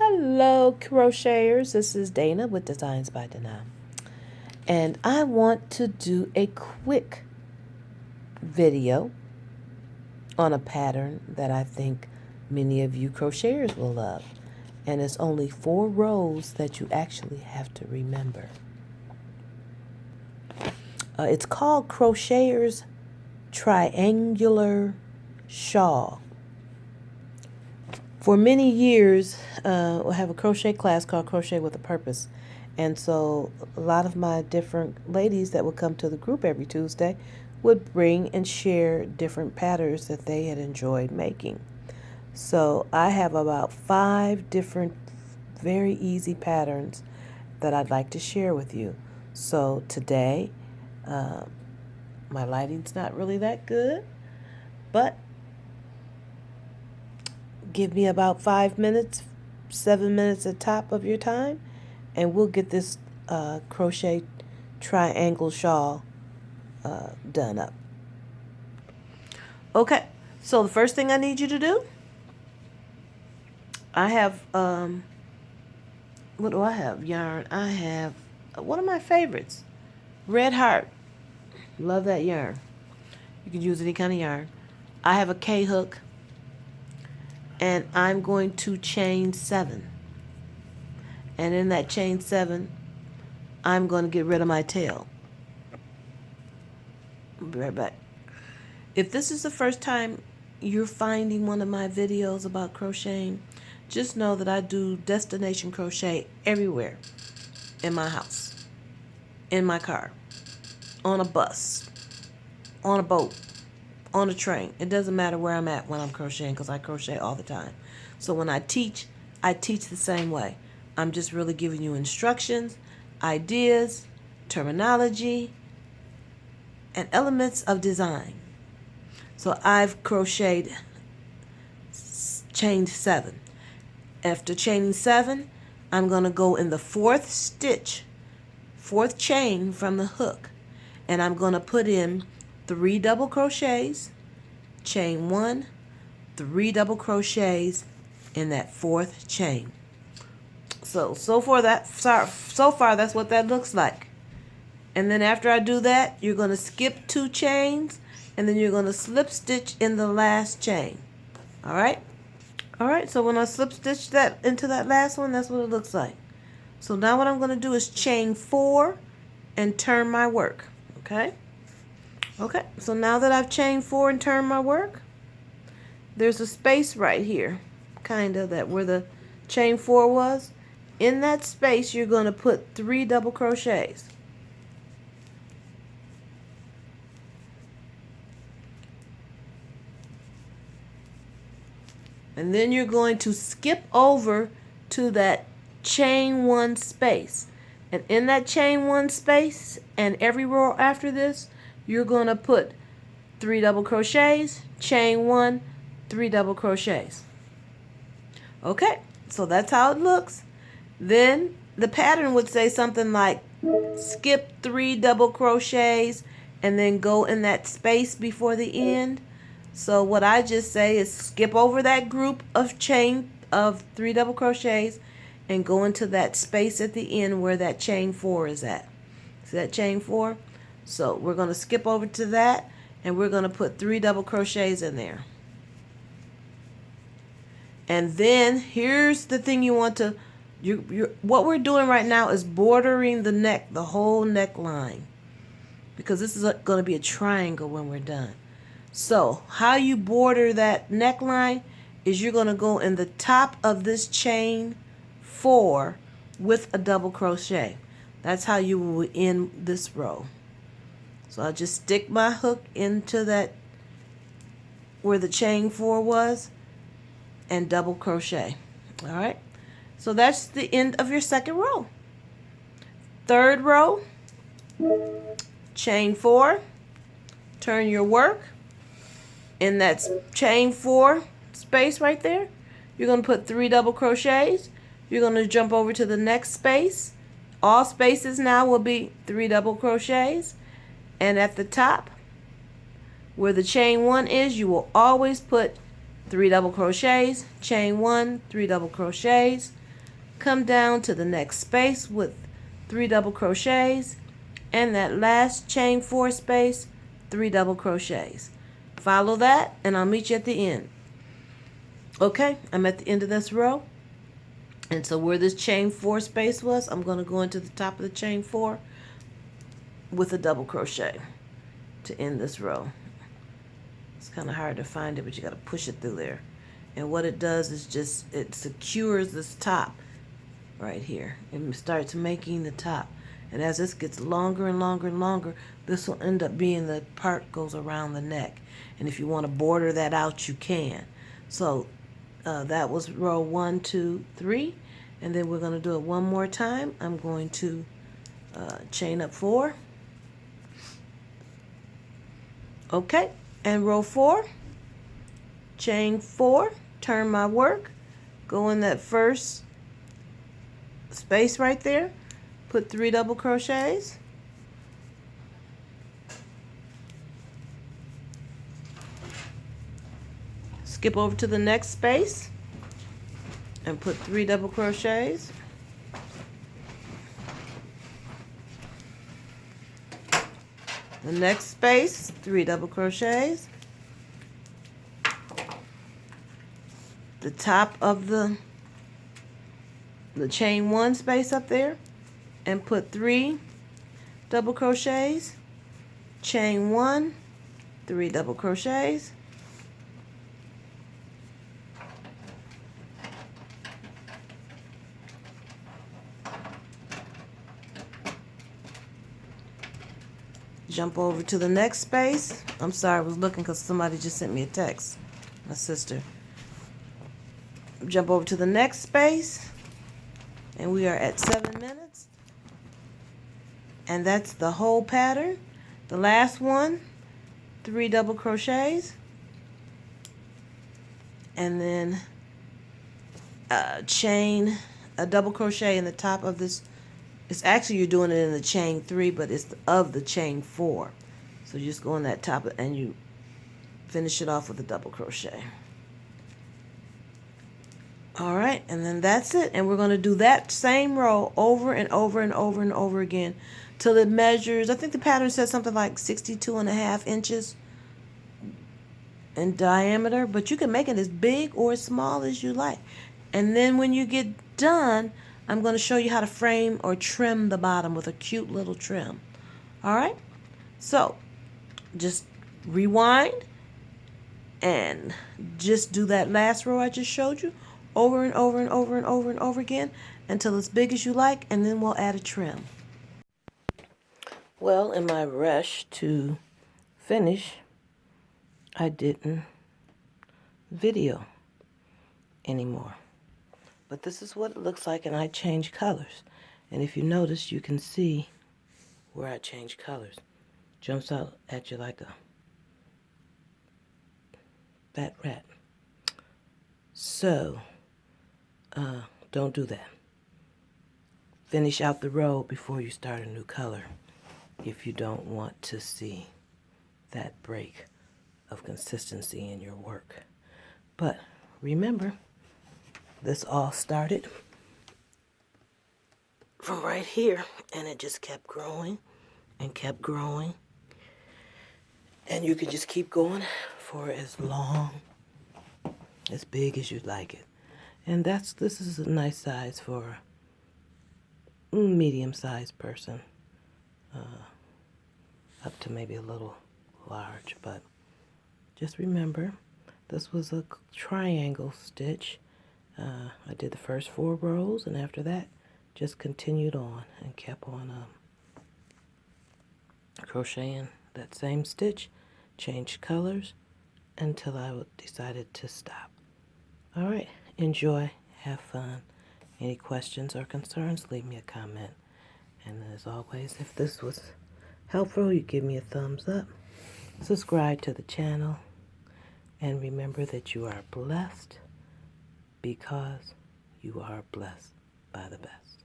Hello crocheters, this is Dana with Designs by Dana, and I want to do a quick video on a pattern that I think many of you crocheters will love, and it's only 4 rows that you actually have to remember. It's called Crocheters Triangular Shawl. For many years, I have a crochet class called Crochet with a Purpose. And so a lot of my different ladies that would come to the group every Tuesday would bring and share different patterns that they had enjoyed making. So I have about 5 different very easy patterns that I'd like to share with you. So today, my lighting's not really that good, but give me about 5 minutes, 7 minutes at top of your time, and we'll get this crochet triangle shawl done up. Okay, so the first thing I need you to do, I have, what do I have? Yarn. I have one of my favorites, Red Heart. Love that yarn. You can use any kind of yarn. I have a K-hook, and I'm going to chain 7. And in that chain 7, I'm going to get rid of my tail. I'll be right back. If this is the first time you're finding one of my videos about crocheting, just know that I do destination crochet everywhere. In my house, in my car, on a bus, on a boat, on a train. It doesn't matter where I'm at when I'm crocheting, because I crochet all the time. So when I teach the same way. I'm just really giving you instructions, ideas, terminology, and elements of design. So I've crocheted, chained 7. After chaining 7, I'm going to go in the 4th stitch, 4th chain from the hook, and I'm going to put in 3 double crochets, chain 1, 3 double crochets in that 4th chain. So far that's what that looks like. And then after I do that, you're going to skip 2 chains, and then you're going to slip stitch in the last chain. All right, so when I slip stitch that into that last one, that's what it looks like. So now what I'm going to do is chain 4 and turn my work. Okay, so now that I've chained 4 and turned my work, there's a space right here, kind of that where the chain 4 was. In that space, you're going to put 3 double crochets. And then you're going to skip over to that chain 1 space. And in that chain 1 space, and every row after this, you're going to put 3 double crochets, chain 1, 3 double crochets. Okay, so that's how it looks. Then the pattern would say something like skip 3 double crochets and then go in that space before the end. So what I just say is skip over that group of 3 double crochets and go into that space at the end where that chain 4 is at. See that chain 4? So we're going to skip over to that, and we're going to put 3 double crochets in there. And then here's the thing you want to, what we're doing right now is bordering the neck, the whole neckline, because this is going to be a triangle when we're done. So how you border that neckline is you're going to go in the top of this chain 4 with a double crochet. That's how you will end this row. So I'll just stick my hook into that where the chain 4 was and double crochet. All right, so that's the end of your 2nd row. 3rd row, chain 4, turn your work. In that chain 4 space right there, you're going to put 3 double crochets. You're going to jump over to the next space. All spaces now will be 3 double crochets. And at the top, where the chain 1 is, you will always put 3 double crochets, chain 1, 3 double crochets. come down to the next space with 3 double crochets, and that last chain 4 space, 3 double crochets. Follow that and I'll meet you at the end. Okay, I'm at the end of this row, and so where this chain 4 space was, I'm going to go into the top of the chain 4 with a double crochet to end this row. It's kind of hard to find it, but you got to push it through there. And what it does is just, it secures this top right here and starts making the top. And as this gets longer and longer and longer, this will end up being the part goes around the neck. And if you want to border that out, you can. So that was row 1, 2, 3. And then we're going to do it one more time. I'm going to chain up 4. Okay, and row 4, chain 4, turn my work, go in that first space right there, put 3 double crochets, skip over to the next space and put 3 double crochets, the next space, 3 double crochets, the top of the chain 1 space up there, and put 3 double crochets, chain 1, 3 double crochets, jump over to the next space. I'm sorry, I was looking because somebody just sent me a text, my sister. Jump over to the next space, and we are at 7 minutes. And that's the whole pattern. The last one, 3 double crochets, and then chain a double crochet in the top of this. It's actually, you're doing it in the chain 3, but it's of the chain 4. So you just go in that top and you finish it off with a double crochet. All right, and then that's it. And we're going to do that same row over and over and over and over again till it measures, I think the pattern says something like 62.5 inches in diameter, but you can make it as big or as small as you like. And then when you get done, I'm going to show you how to frame or trim the bottom with a cute little trim. All right? So, just rewind and just do that last row I just showed you over and over and over and over and over again until it's big as you like, and then we'll add a trim. Well, in my rush to finish, I didn't video anymore. But this is what it looks like, and I changed colors. And if you notice, you can see where I changed colors. Jumps out at you like a fat rat. So, don't do that. Finish out the row before you start a new color if you don't want to see that break of consistency in your work. But remember, this all started from right here, and it just kept growing and kept growing. And you can just keep going for as long, as big as you'd like it. And this is a nice size for a medium-sized person, up to maybe a little large. But just remember, this was a triangle stitch. I did the first 4 rows, and after that, just continued on and kept on crocheting that same stitch, changed colors until I decided to stop. All right, enjoy, have fun. Any questions or concerns, leave me a comment. And as always, if this was helpful, you give me a thumbs up, subscribe to the channel, and remember that you are blessed because you are blessed by the best.